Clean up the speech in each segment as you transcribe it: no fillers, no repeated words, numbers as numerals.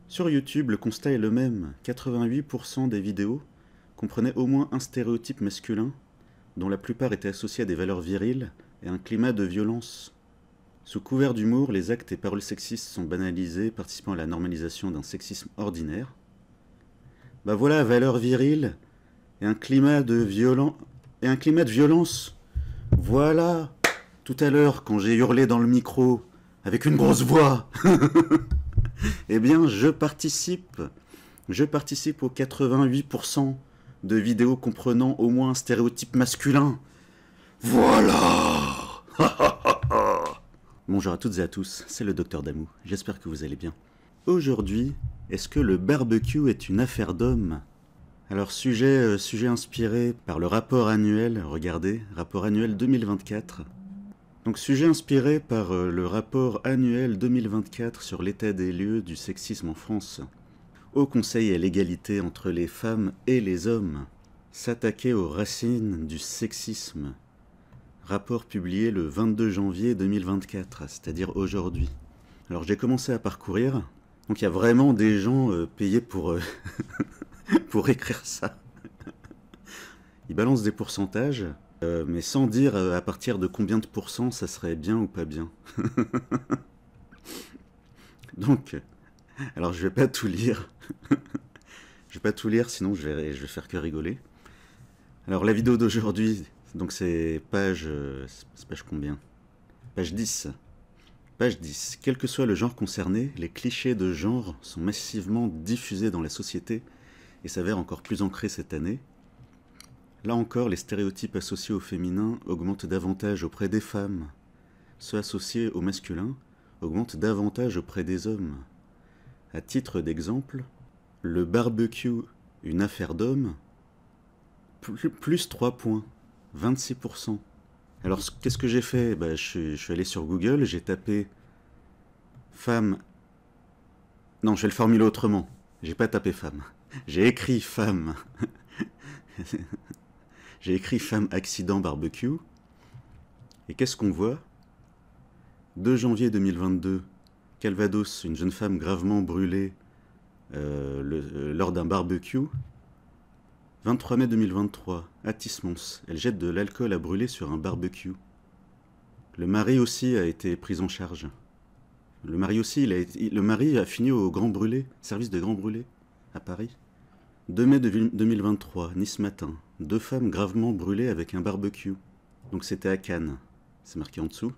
Sur YouTube, le constat est le même. 88% des vidéos comprenaient au moins un stéréotype masculin, dont la plupart étaient associés à des valeurs viriles et un climat de violence. Sous couvert d'humour, les actes et paroles sexistes sont banalisés, participant à la normalisation d'un sexisme ordinaire. Bah voilà, valeurs viriles et un climat de violence. Voilà. Tout à l'heure, quand j'ai hurlé dans le micro avec une grosse voix, eh bien, je participe. Je participe aux 88% de vidéos comprenant au moins un stéréotype masculin. Voilà. Bonjour à toutes et à tous, c'est le Docteur Damou. J'espère que vous allez bien. Aujourd'hui, est-ce que le barbecue est une affaire d'homme? Alors, sujet inspiré par le rapport annuel, regardez, rapport annuel 2024. Donc, sujet inspiré par le rapport annuel 2024 sur l'état des lieux du sexisme en France. Au Conseil à l'égalité entre les femmes et les hommes, s'attaquer aux racines du sexisme. Rapport publié le 22 janvier 2024, c'est-à-dire aujourd'hui. Alors j'ai commencé à parcourir, donc il y a vraiment des gens payés pour, pour écrire ça. Ils balancent des pourcentages, mais sans dire à partir de combien de pourcents ça serait bien ou pas bien. Donc, alors je vais pas tout lire. Je vais pas tout lire, sinon je vais faire que rigoler. Alors la vidéo d'aujourd'hui, donc c'est page combien? Page 10. Page 10. Quel que soit le genre concerné, les clichés de genre sont massivement diffusés dans la société et s'avèrent encore plus ancrés cette année. Là encore, les stéréotypes associés au féminin augmentent davantage auprès des femmes. Ceux associés au masculin augmentent davantage auprès des hommes. À titre d'exemple, le barbecue, une affaire d'homme, plus 3 points, 26%. Alors qu'est-ce que j'ai fait? Je suis allé sur Google, j'ai tapé femme... Non, je vais le formuler autrement. J'ai pas tapé femme. J'ai écrit femme. J'ai écrit femme accident barbecue. Et qu'est-ce qu'on voit? 2 janvier 2022, Calvados, une jeune femme gravement brûlée lors d'un barbecue. 23 mai 2023, Atis-Mons, elle jette de l'alcool à brûler sur un barbecue. Le mari aussi a été pris en charge. Le mari a fini au Grand Brûlé, service de Grand Brûlé, à Paris. 2 mai 2023, Nice matin, 2 femmes gravement brûlées avec un barbecue. Donc c'était à Cannes, c'est marqué en dessous.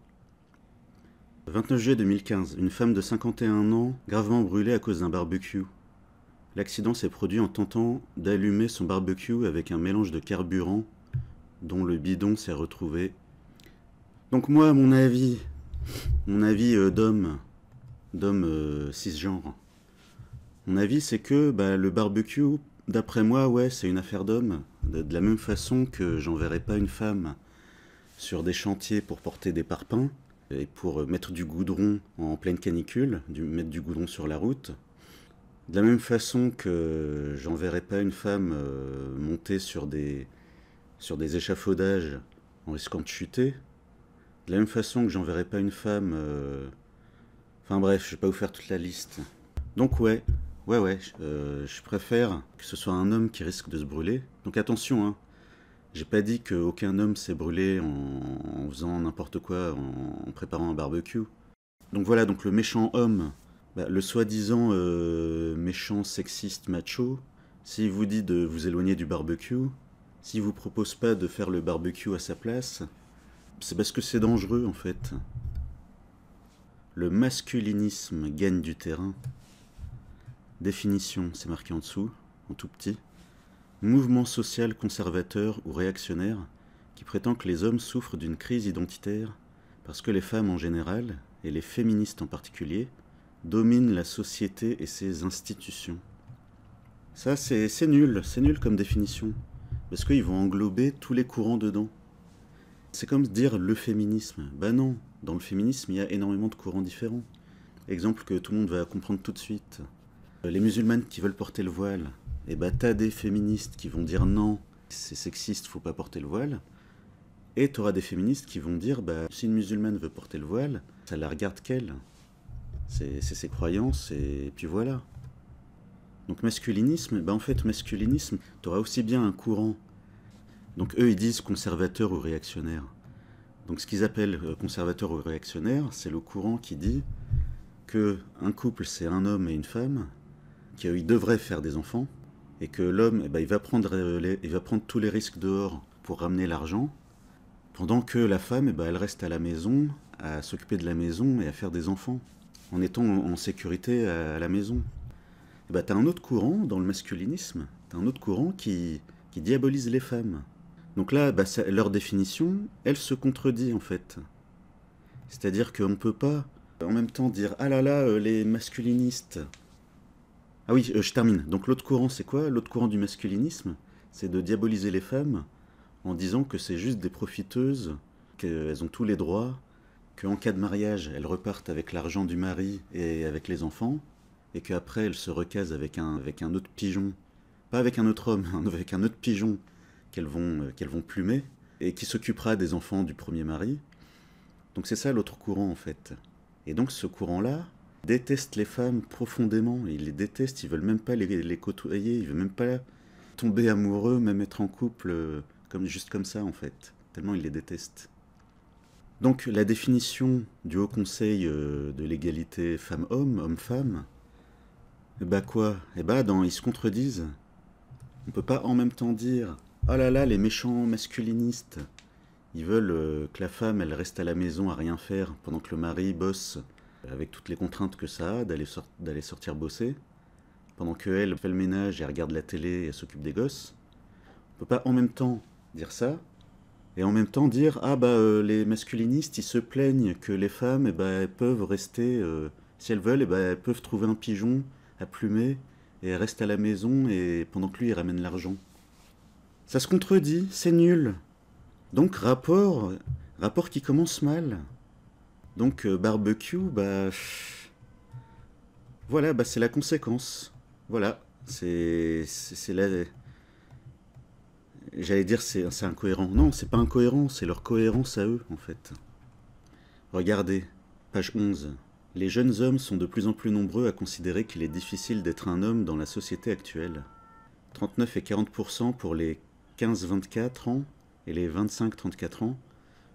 29 juillet 2015, une femme de 51 ans gravement brûlée à cause d'un barbecue. L'accident s'est produit en tentant d'allumer son barbecue avec un mélange de carburant dont le bidon s'est retrouvé. Donc moi, mon avis d'homme cisgenre, mon avis c'est que le barbecue, d'après moi, ouais, c'est une affaire d'homme. De la même façon que j'enverrai pas une femme sur des chantiers pour porter des parpaings et pour mettre du goudron en pleine canicule, mettre du goudron sur la route. De la même façon que j'enverrai pas une femme monter sur des échafaudages en risquant de chuter. De la même façon que j'enverrai pas une femme... Enfin bref, je vais pas vous faire toute la liste. Donc ouais, je préfère que ce soit un homme qui risque de se brûler. Donc attention, hein, j'ai pas dit qu'aucun homme s'est brûlé en faisant n'importe quoi, en préparant un barbecue. Donc voilà, donc le méchant homme... le soi-disant méchant, sexiste, macho, s'il vous dit de vous éloigner du barbecue, s'il vous propose pas de faire le barbecue à sa place, c'est parce que c'est dangereux en fait. Le masculinisme gagne du terrain. Définition, c'est marqué en dessous, en tout petit. Mouvement social conservateur ou réactionnaire qui prétend que les hommes souffrent d'une crise identitaire parce que les femmes en général, et les féministes en particulier, domine la société et ses institutions. Ça, c'est nul comme définition. Parce qu'ils vont englober tous les courants dedans. C'est comme dire le féminisme. Bah non, dans le féminisme, il y a énormément de courants différents. Exemple que tout le monde va comprendre tout de suite. Les musulmanes qui veulent porter le voile, et t'as des féministes qui vont dire non, c'est sexiste, faut pas porter le voile. Et t'auras des féministes qui vont dire, si une musulmane veut porter le voile, ça la regarde qu'elle. C'est ses croyances, et puis voilà. Donc masculinisme, en fait masculinisme, tu auras aussi bien un courant. Donc eux ils disent conservateur ou réactionnaire. Donc ce qu'ils appellent conservateur ou réactionnaire, c'est le courant qui dit que un couple c'est un homme et une femme, qu'ils devraient faire des enfants, et que l'homme il va prendre tous les risques dehors pour ramener l'argent, pendant que la femme elle reste à la maison, à s'occuper de la maison et à faire des enfants, en étant en sécurité à la maison. T'as un autre courant dans le masculinisme, t'as un autre courant qui diabolise les femmes. Donc là, leur définition, elle se contredit en fait. C'est-à-dire qu'on ne peut pas en même temps dire « Ah là là, les masculinistes ». Ah oui, je termine. Donc l'autre courant, c'est quoi? L'autre courant du masculinisme, c'est de diaboliser les femmes en disant que c'est juste des profiteuses, qu'elles ont tous les droits, qu'en cas de mariage, elles repartent avec l'argent du mari et avec les enfants, et qu'après elles se recasent avec un autre pigeon, pas avec un autre homme, avec un autre pigeon qu'elles vont plumer, et qui s'occupera des enfants du premier mari. Donc c'est ça l'autre courant en fait. Et donc ce courant-là déteste les femmes profondément, ils les détestent, ils veulent même pas les côtoyer, ils veulent même pas tomber amoureux, même être en couple, juste comme ça en fait, tellement ils les détestent. Donc la définition du Haut Conseil de l'égalité femmes-hommes, homme-femme, quoi? Ils se contredisent. On peut pas en même temps dire « Oh là là, les méchants masculinistes !» Ils veulent que la femme, elle reste à la maison à rien faire pendant que le mari bosse avec toutes les contraintes que ça a d'aller sortir bosser, pendant qu'elle fait le ménage et elle regarde la télé et elle s'occupe des gosses. On peut pas en même temps dire ça et en même temps dire les masculinistes ils se plaignent que les femmes elles peuvent rester si elles veulent elles peuvent trouver un pigeon à plumer et elles restent à la maison et pendant que lui il ramène l'argent. Ça se contredit, c'est nul. Donc rapport qui commence mal. Donc barbecue, voilà, c'est la conséquence. Voilà, c'est la... J'allais dire c'est incohérent. Non, c'est pas incohérent, c'est leur cohérence à eux, en fait. Regardez, page 11. Les jeunes hommes sont de plus en plus nombreux à considérer qu'il est difficile d'être un homme dans la société actuelle. 39 et 40% pour les 15-24 ans et les 25-34 ans,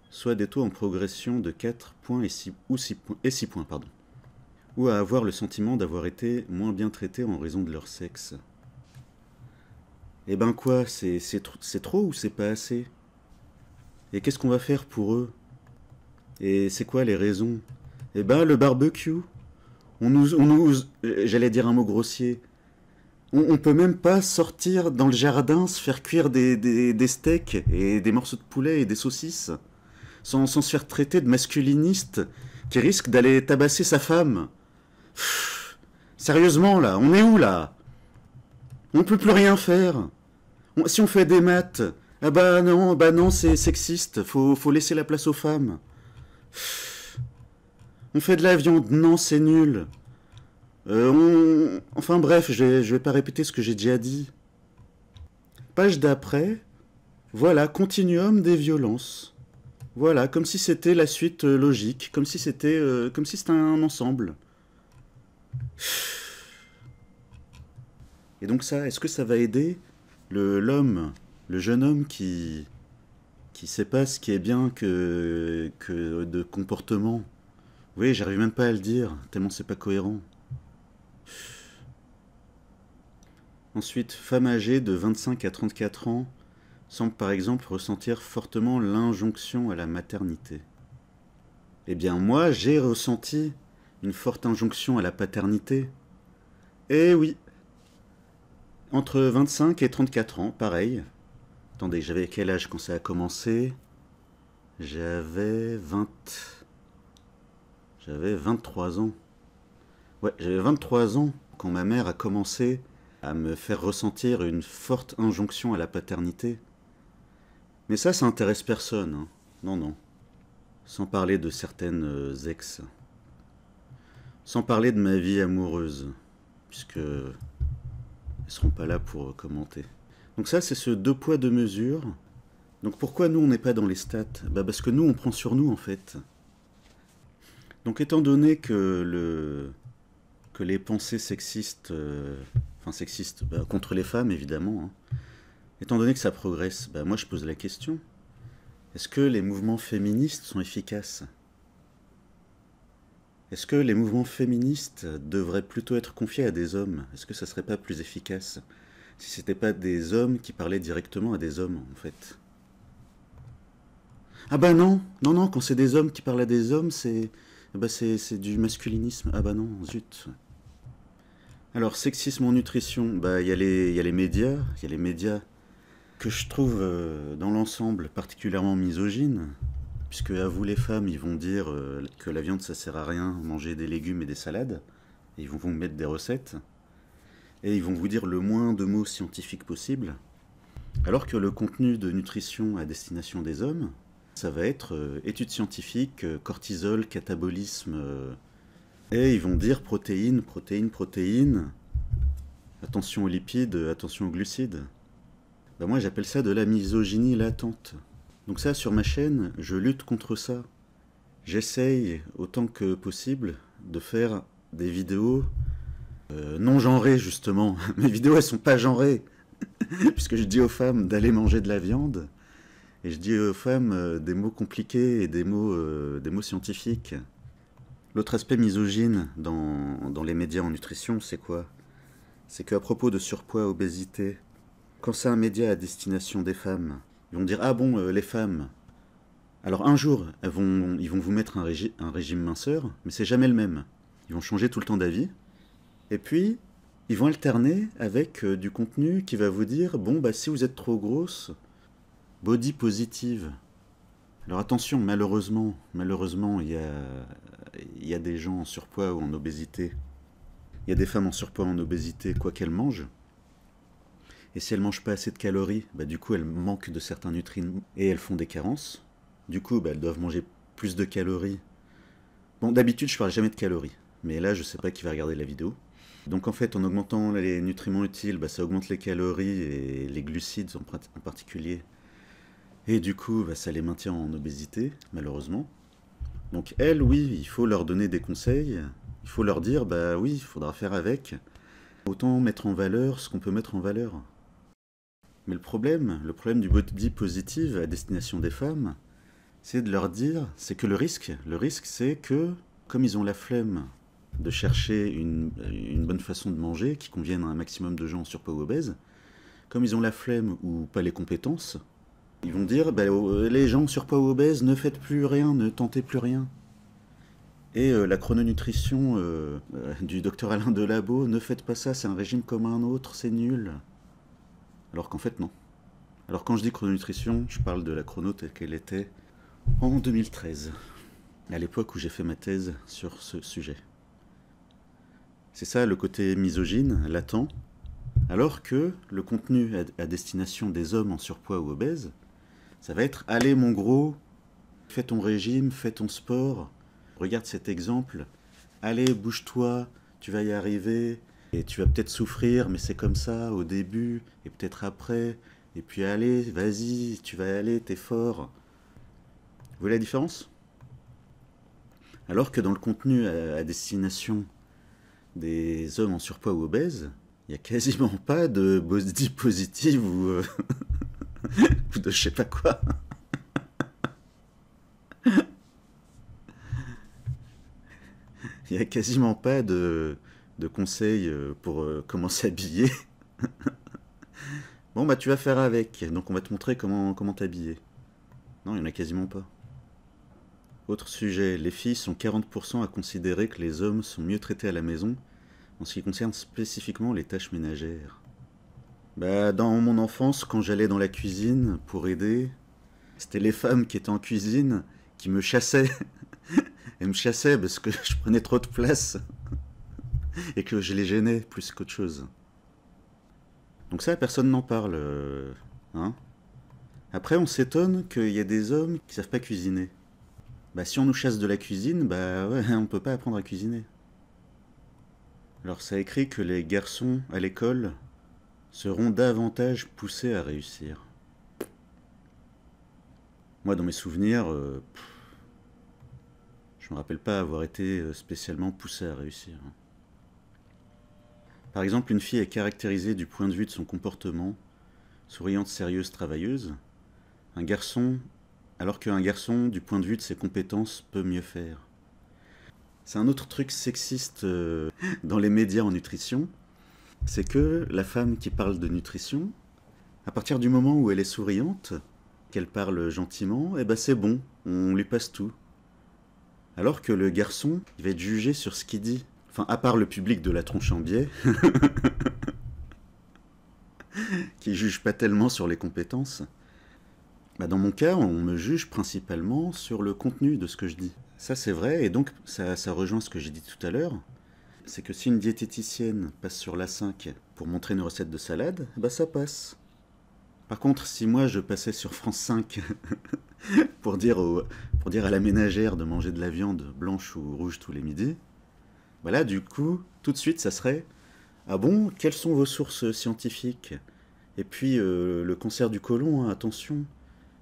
soit des taux en progression de 4 points et 6 points, ou à avoir le sentiment d'avoir été moins bien traités en raison de leur sexe. Quoi, c'est trop ou c'est pas assez? Et qu'est-ce qu'on va faire pour eux? Et c'est quoi les raisons? Le barbecue. J'allais dire un mot grossier. On peut même pas sortir dans le jardin, se faire cuire des steaks et des morceaux de poulet et des saucisses, sans se faire traiter de masculiniste qui risque d'aller tabasser sa femme. Sérieusement là, on est où là? On peut plus rien faire. Si on fait des maths, non, c'est sexiste, faut laisser la place aux femmes. On fait de la viande, non, c'est nul. Enfin bref, je vais pas répéter ce que j'ai déjà dit. Page d'après, voilà, continuum des violences. Voilà, comme si c'était la suite logique, comme si c'était un ensemble. Et donc ça, est-ce que ça va aider l'homme, le jeune homme qui sait pas ce qui est bien que de comportement? Oui, j'arrive même pas à le dire, tellement c'est pas cohérent. Ensuite, femme âgée de 25 à 34 ans semble par exemple ressentir fortement l'injonction à la maternité. Eh bien moi, j'ai ressenti une forte injonction à la paternité. Eh oui. Entre 25 et 34 ans, pareil. Attendez, j'avais quel âge quand ça a commencé? J'avais 23 ans. Ouais, j'avais 23 ans quand ma mère a commencé à me faire ressentir une forte injonction à la paternité. Mais ça intéresse personne, hein. Non. Sans parler de certaines ex. Sans parler de ma vie amoureuse, puisque elles seront pas là pour commenter. Donc ça, c'est ce 2 poids 2 mesures. Donc pourquoi nous, on n'est pas dans les stats? Parce que nous, on prend sur nous, en fait. Donc étant donné que les pensées sexistes enfin sexiste, bah, contre les femmes évidemment, hein. Étant donné que ça progresse, bah, moi je pose la question, est-ce que les mouvements féministes sont efficaces? Est-ce que les mouvements féministes devraient plutôt être confiés à des hommes? Est-ce que ça serait pas plus efficace si c'était pas des hommes qui parlaient directement à des hommes, en fait? Ah bah non, non, non, quand c'est des hommes qui parlent à des hommes, c'est du masculinisme. Ah bah non, zut. Alors, sexisme en nutrition, bah il y a les médias, il y a les médias que je trouve dans l'ensemble particulièrement misogynes, puisque à vous les femmes, ils vont dire que la viande ça sert à rien, manger des légumes et des salades, et ils vont vous mettre des recettes, et ils vont vous dire le moins de mots scientifiques possible, alors que le contenu de nutrition à destination des hommes, ça va être études scientifiques, cortisol, catabolisme, et ils vont dire protéines, protéines, protéines, attention aux lipides, attention aux glucides. Bah moi j'appelle ça de la misogynie latente. Donc ça, sur ma chaîne, je lutte contre ça. J'essaye autant que possible de faire des vidéos non genrées justement. Mes vidéos elles sont pas genrées, puisque je dis aux femmes d'aller manger de la viande, et je dis aux femmes des mots compliqués et des mots scientifiques. L'autre aspect misogyne dans les médias en nutrition, c'est quoi? C'est qu'à propos de surpoids, obésité, quand c'est un média à destination des femmes, ils vont dire ah bon les femmes. Alors un jour ils vont vous mettre un régime minceur, mais c'est jamais le même. Ils vont changer tout le temps d'avis. Et puis ils vont alterner avec du contenu qui va vous dire bon bah si vous êtes trop grosse, body positive. Alors attention, malheureusement il y a des gens en surpoids ou en obésité. Il y a des femmes en surpoids ou en obésité quoi qu'elles mangent. Et si elles mangent pas assez de calories, bah du coup elles manquent de certains nutriments et elles font des carences. Du coup, bah, elles doivent manger plus de calories. Bon, d'habitude, je parle jamais de calories. Mais là, je sais pas qui va regarder la vidéo. Donc en fait, en augmentant les nutriments utiles, bah, ça augmente les calories et les glucides en particulier. Et du coup, bah, ça les maintient en obésité, malheureusement. Donc elles, oui, il faut leur donner des conseils. Il faut leur dire, bah oui, il faudra faire avec. Autant mettre en valeur ce qu'on peut mettre en valeur. Mais le problème du body positive à destination des femmes, c'est de leur dire, c'est que le risque c'est que, comme ils ont la flemme de chercher une bonne façon de manger qui convienne à un maximum de gens en surpoids ou obèses, comme ils ont la flemme ou pas les compétences, ils vont dire, bah, les gens en surpoids ou obèses, ne faites plus rien, ne tentez plus rien. Et la chrononutrition du docteur Alain Delabo, ne faites pas ça, c'est un régime comme un autre, c'est nul. Alors qu'en fait, non. Alors quand je dis chrononutrition, je parle de la chrono telle qu'elle était en 2013, à l'époque où j'ai fait ma thèse sur ce sujet. C'est ça le côté misogyne, latent, alors que le contenu à destination des hommes en surpoids ou obèses, ça va être « Allez mon gros, fais ton régime, fais ton sport, regarde cet exemple, allez bouge-toi, tu vas y arriver, et tu vas peut-être souffrir, mais c'est comme ça au début, et peut-être après, et puis allez, vas-y, tu vas y aller, t'es fort ». Vous voyez la différence? Alors que dans le contenu à destination des hommes en surpoids ou obèses, il n'y a quasiment pas de body positive ou, ou de je sais pas quoi. Il n'y a quasiment pas de conseils pour comment s'habiller. Bon bah tu vas faire avec, donc on va te montrer comment t'habiller. Non, il n'y en a quasiment pas. Autre sujet, les filles sont 40% à considérer que les hommes sont mieux traités à la maison en ce qui concerne spécifiquement les tâches ménagères. Bah, dans mon enfance, quand j'allais dans la cuisine pour aider, c'était les femmes qui étaient en cuisine qui me chassaient. Elles me chassaient parce que je prenais trop de place et que je les gênais plus qu'autre chose. Donc ça, personne n'en parle. Hein. Après, on s'étonne qu'il y a des hommes qui savent pas cuisiner. Bah si on nous chasse de la cuisine, bah ouais, on peut pas apprendre à cuisiner. Alors ça écrit que les garçons à l'école seront davantage poussés à réussir. Moi, dans mes souvenirs, je me rappelle pas avoir été spécialement poussé à réussir. Par exemple, une fille est caractérisée du point de vue de son comportement, souriante, sérieuse, travailleuse, alors qu'un garçon, du point de vue de ses compétences, peut mieux faire. C'est un autre truc sexiste dans les médias en nutrition, c'est que la femme qui parle de nutrition, à partir du moment où elle est souriante, qu'elle parle gentiment, eh ben c'est bon, on lui passe tout. Alors que le garçon, il va être jugé sur ce qu'il dit. Enfin, à part le public de la tronche en biais, qui juge pas tellement sur les compétences. Bah dans mon cas, on me juge principalement sur le contenu de ce que je dis. Ça c'est vrai, et donc ça rejoint ce que j'ai dit tout à l'heure. C'est que si une diététicienne passe sur l'A5 pour montrer une recette de salade, bah ça passe. Par contre, si moi je passais sur France 5 pour dire à la ménagère de manger de la viande blanche ou rouge tous les midis, bah là du coup, tout de suite ça serait « Ah bon, quelles sont vos sources scientifiques ? Et puis le cancer du côlon, hein, attention.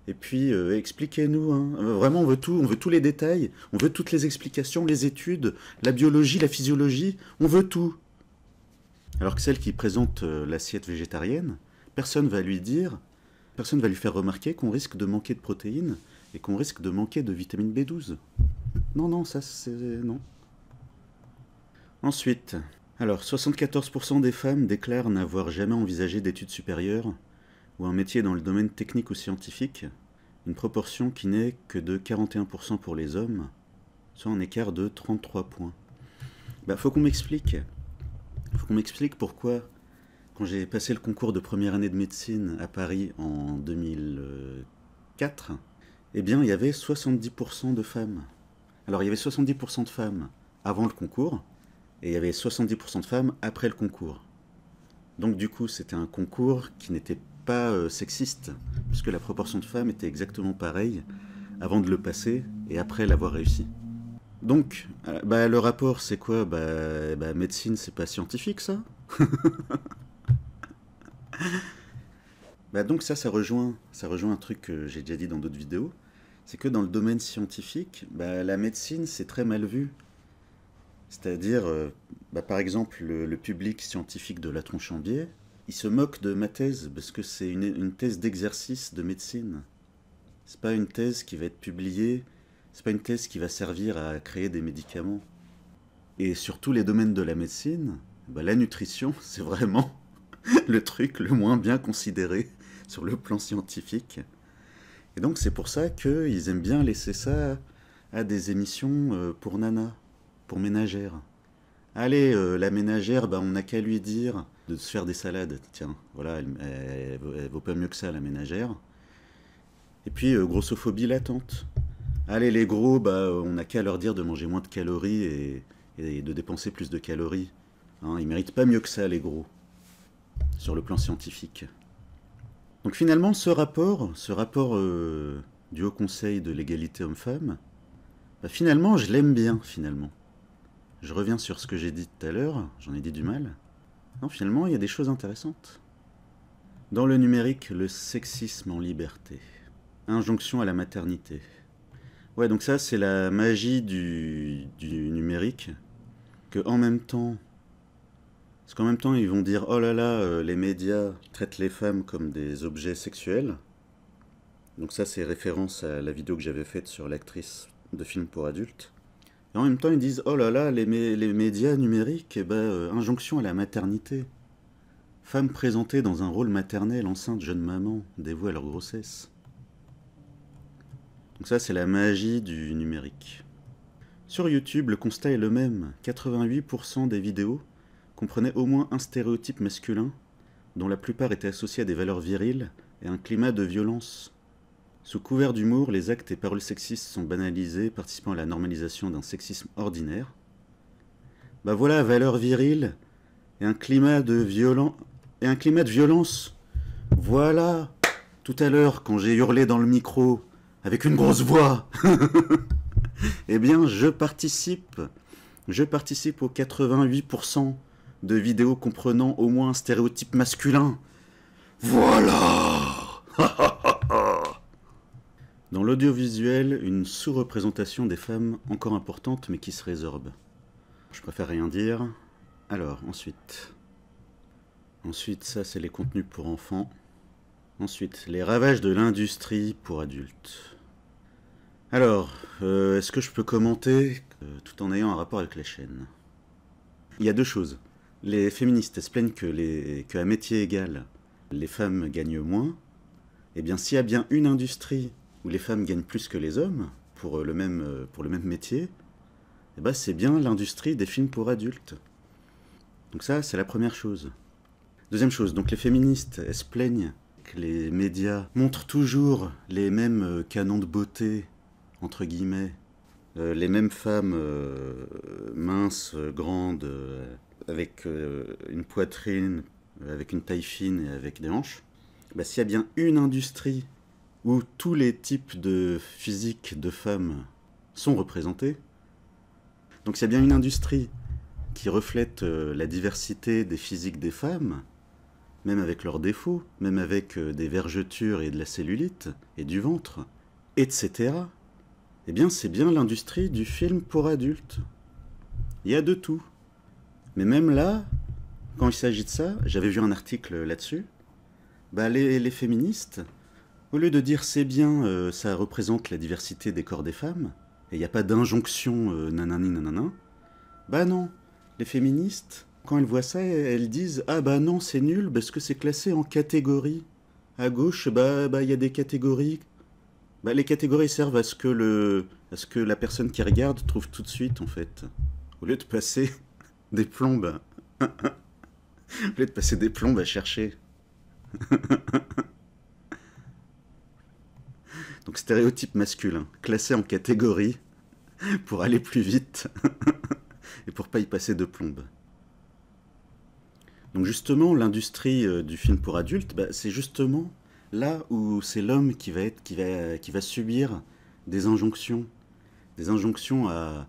Et puis expliquez-nous, hein. Vraiment on veut tout, on veut tous les détails, on veut toutes les explications, les études, la biologie, la physiologie, on veut tout. » Alors que celle qui présente l'assiette végétarienne, personne va lui faire remarquer qu'on risque de manquer de protéines et qu'on risque de manquer de vitamine B12. Non, non, ça c'est... non. Ensuite, alors 74% des femmes déclarent n'avoir jamais envisagé d'études supérieures ou un métier dans le domaine technique ou scientifique, une proportion qui n'est que de 41% pour les hommes, soit un écart de 33 points. Bah, faut qu'on m'explique pourquoi, quand j'ai passé le concours de première année de médecine à Paris en 2004, eh bien, il y avait 70% de femmes. Alors, il y avait 70% de femmes avant le concours, et il y avait 70% de femmes après le concours. Donc, du coup, c'était un concours qui n'était pas sexiste, puisque la proportion de femmes était exactement pareille avant de le passer et après l'avoir réussi. Donc, le rapport, c'est quoi ? Médecine, c'est pas scientifique, ça ? Donc ça rejoint un truc que j'ai déjà dit dans d'autres vidéos, c'est que dans le domaine scientifique, la médecine, c'est très mal vu. C'est-à-dire, par exemple, le public scientifique de la tronche en biais, il se moque de ma thèse, parce que c'est une thèse d'exercice de médecine. C'est pas une thèse qui va être publiée, c'est pas une thèse qui va servir à créer des médicaments. Et sur tous les domaines de la médecine, la nutrition, c'est vraiment le truc le moins bien considéré sur le plan scientifique. Et donc c'est pour ça qu'ils aiment bien laisser ça à des émissions pour nana, pour ménagères. Allez, la ménagère, on n'a qu'à lui dire de se faire des salades. Tiens, voilà, elle vaut pas mieux que ça, la ménagère. Et puis, grossophobie latente. Allez, les gros, on n'a qu'à leur dire de manger moins de calories et de dépenser plus de calories. Hein, ils méritent pas mieux que ça, les gros, sur le plan scientifique. Donc finalement, ce rapport du Haut Conseil de l'égalité homme-femme, finalement, je l'aime bien, finalement. Je reviens sur ce que j'ai dit tout à l'heure, j'en ai dit du mal. Non, finalement, il y a des choses intéressantes. Dans le numérique, le sexisme en liberté. Injonction à la maternité. Ouais, donc ça, c'est la magie du numérique. Parce qu'en même temps, ils vont dire « Oh là là, les médias traitent les femmes comme des objets sexuels. » Donc ça, c'est référence à la vidéo que j'avais faite sur l'actrice de film pour adultes. Et en même temps, ils disent « Oh là là, les médias numériques, injonction à la maternité. Femmes présentées dans un rôle maternel, enceintes, jeunes mamans, dévouées à leur grossesse. » Donc ça, c'est la magie du numérique. Sur YouTube, le constat est le même. 88% des vidéos comprenaient au moins un stéréotype masculin, dont la plupart étaient associés à des valeurs viriles et un climat de violence. Sous couvert d'humour, les actes et paroles sexistes sont banalisés, participant à la normalisation d'un sexisme ordinaire. Voilà, valeurs viriles et un climat de violence. Voilà, tout à l'heure, quand j'ai hurlé dans le micro, avec une grosse voix, eh bien, je participe aux 88% de vidéos comprenant au moins un stéréotype masculin. Voilà. Dans l'audiovisuel, une sous-représentation des femmes encore importante mais qui se résorbe. Je préfère rien dire. Alors, ensuite. Ensuite, ça, c'est les contenus pour enfants. Ensuite, les ravages de l'industrie pour adultes. Alors, est-ce que je peux commenter tout en ayant un rapport avec les chaînes? Il y a deux choses. Les féministes elles se plaignent qu'à métier égal, les femmes gagnent moins. Eh bien, s'il y a bien une industrie où les femmes gagnent plus que les hommes pour le même métier, eh ben, c'est bien l'industrie des films pour adultes. Donc ça, c'est la première chose. Deuxième chose, donc les féministes, elles se plaignent que les médias montrent toujours les mêmes canons de beauté, entre guillemets, les mêmes femmes minces, grandes, avec une poitrine, avec une taille fine et avec des hanches. Bah, s'il y a bien une industrie où tous les types de physique de femmes sont représentés, donc s'il y a bien une industrie qui reflète la diversité des physiques des femmes, même avec leurs défauts, même avec des vergetures et de la cellulite, et du ventre, etc., eh bien c'est bien l'industrie du film pour adultes. Il y a de tout. Mais même là, quand il s'agit de ça, j'avais vu un article là-dessus, bah les féministes, au lieu de dire c'est bien, ça représente la diversité des corps des femmes, et il n'y a pas d'injonction nanani nanana, bah non, les féministes, quand elles voient ça, elles disent « Ah bah non, c'est nul parce que c'est classé en catégories. À gauche, bah y a des catégories. Bah les catégories servent à ce que la personne qui regarde trouve tout de suite, en fait. Au lieu de passer des plombes. Au lieu de passer des plombes à chercher. Donc stéréotype masculin, classé en catégories pour aller plus vite et pour pas y passer de plombes. Donc justement, l'industrie du film pour adultes, bah, c'est justement là où c'est l'homme qui va subir des injonctions à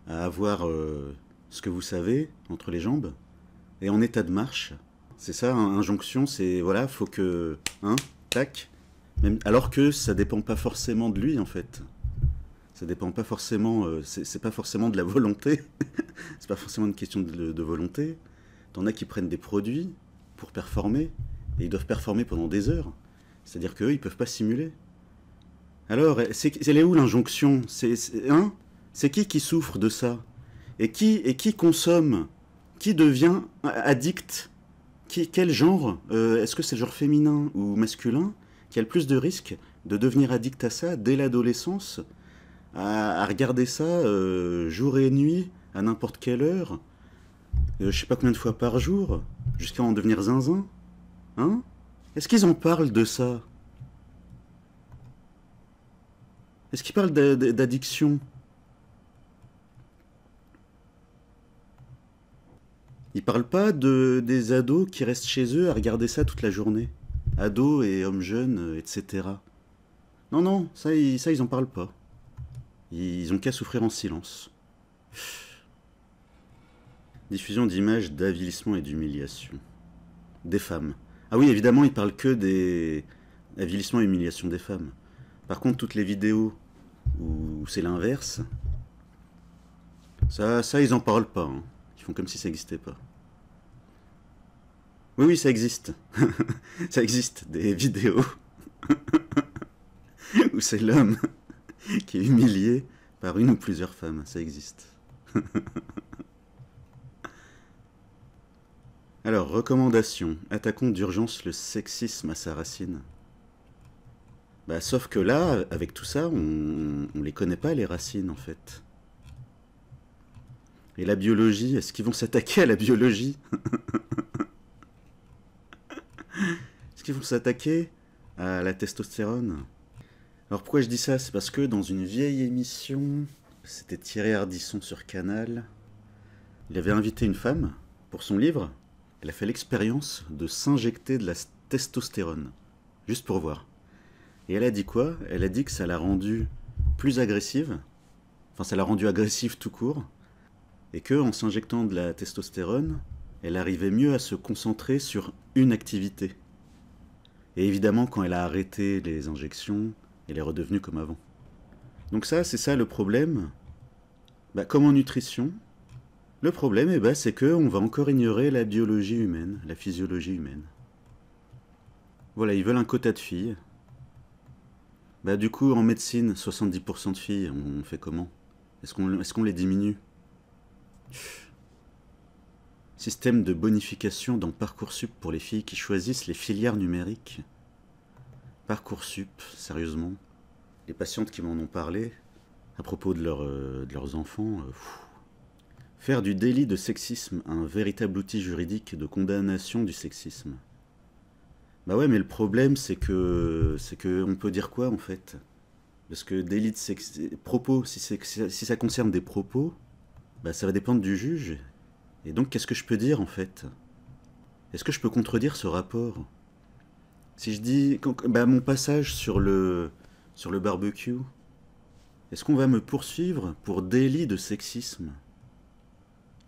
avoir ce que vous savez entre les jambes et en état de marche. C'est ça, hein, injonction, c'est voilà, faut que, hein, tac. Même, alors que ça dépend pas forcément de lui en fait. Ça dépend pas forcément, c'est pas forcément de la volonté. C'est pas forcément une question de volonté. T'en as qui prennent des produits pour performer, et ils doivent performer pendant des heures. C'est-à-dire qu'eux, ils peuvent pas simuler. Alors, elle est où l'injonction? C'est qui souffre de ça? Et qui consomme? Qui devient addict? Quel genre? Est-ce que c'est le genre féminin ou masculin qui a le plus de risques de devenir addict à ça dès l'adolescence, à regarder ça jour et nuit, à n'importe quelle heure, je sais pas combien de fois par jour, jusqu'à en devenir zinzin? Hein? Est-ce qu'ils en parlent de ça? Est-ce qu'ils parlent d'addiction? Ils parlent pas des ados qui restent chez eux à regarder ça toute la journée. Ados et hommes jeunes, etc. Non, non, ça ils en parlent pas. Ils ont qu'à souffrir en silence. Diffusion d'images d'avilissement et d'humiliation. Des femmes. Ah oui, évidemment, ils parlent que des avilissements et humiliations des femmes. Par contre, toutes les vidéos où c'est l'inverse, ça ils en parlent pas. Hein. Ils font comme si ça n'existait pas. Oui, oui, ça existe. Ça existe, des vidéos où c'est l'homme qui est humilié par une ou plusieurs femmes. Ça existe. Alors, recommandation. Attaquons d'urgence le sexisme à sa racine. Bah, sauf que là, avec tout ça, on les connaît pas, les racines, en fait. Et la biologie, est-ce qu'ils vont s'attaquer à la biologie? Est-ce qu'ils vont s'attaquer à la testostérone? Alors pourquoi je dis ça? C'est parce que dans une vieille émission, c'était Thierry Ardisson sur Canal, il avait invité une femme pour son livre. Elle a fait l'expérience de s'injecter de la testostérone, juste pour voir. Et elle a dit quoi? Elle a dit que ça l'a rendue plus agressive, enfin ça l'a rendue agressive tout court, et qu'en s'injectant de la testostérone, elle arrivait mieux à se concentrer sur une activité. Et évidemment, quand elle a arrêté les injections, elle est redevenue comme avant. Donc ça, c'est ça le problème. Bah, comme en nutrition, Le problème, eh ben, c'est qu'on va encore ignorer la biologie humaine, la physiologie humaine. Voilà, ils veulent un quota de filles. Bah du coup, en médecine, 70% de filles, on fait comment? Est-ce qu'on les diminue? Système de bonification dans Parcoursup pour les filles qui choisissent les filières numériques. Parcoursup, sérieusement. Les patientes qui m'en ont parlé, à propos de leurs enfants, faire du délit de sexisme un véritable outil juridique de condamnation du sexisme. Bah ouais, mais le problème, c'est que on peut dire quoi, en fait? Parce que délit de propos, si ça concerne des propos, bah ça va dépendre du juge. Et donc, qu'est-ce que je peux dire, en fait? Est-ce que je peux contredire ce rapport? Si je dis, bah, mon passage sur le barbecue, est-ce qu'on va me poursuivre pour délit de sexisme?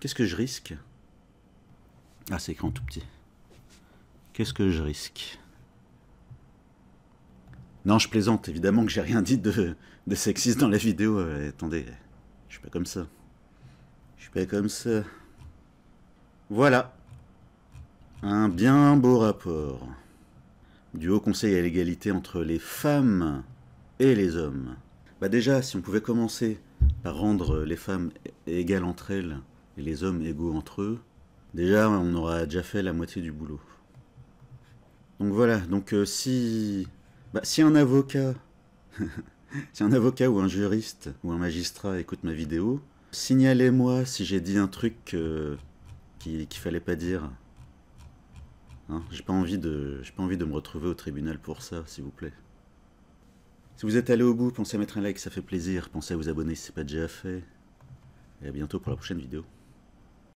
Qu'est-ce que je risque? Ah, c'est écrit en tout petit. Qu'est-ce que je risque? Non, je plaisante, évidemment que j'ai rien dit de sexiste dans la vidéo. Attendez, je suis pas comme ça. Je suis pas comme ça. Voilà. Un bien beau rapport du Haut Conseil à l'égalité entre les femmes et les hommes. Bah déjà, si on pouvait commencer par rendre les femmes égales entre elles et les hommes égaux entre eux, déjà on aura déjà fait la moitié du boulot. Donc voilà, donc si un avocat si un avocat ou un juriste ou un magistrat écoute ma vidéo, signalez-moi si j'ai dit un truc qu'il fallait pas dire. Hein, j'ai pas envie de me retrouver au tribunal pour ça, s'il vous plaît. Si vous êtes allé au bout, pensez à mettre un like, ça fait plaisir. Pensez à vous abonner si c'est pas déjà fait. Et à bientôt pour la prochaine vidéo.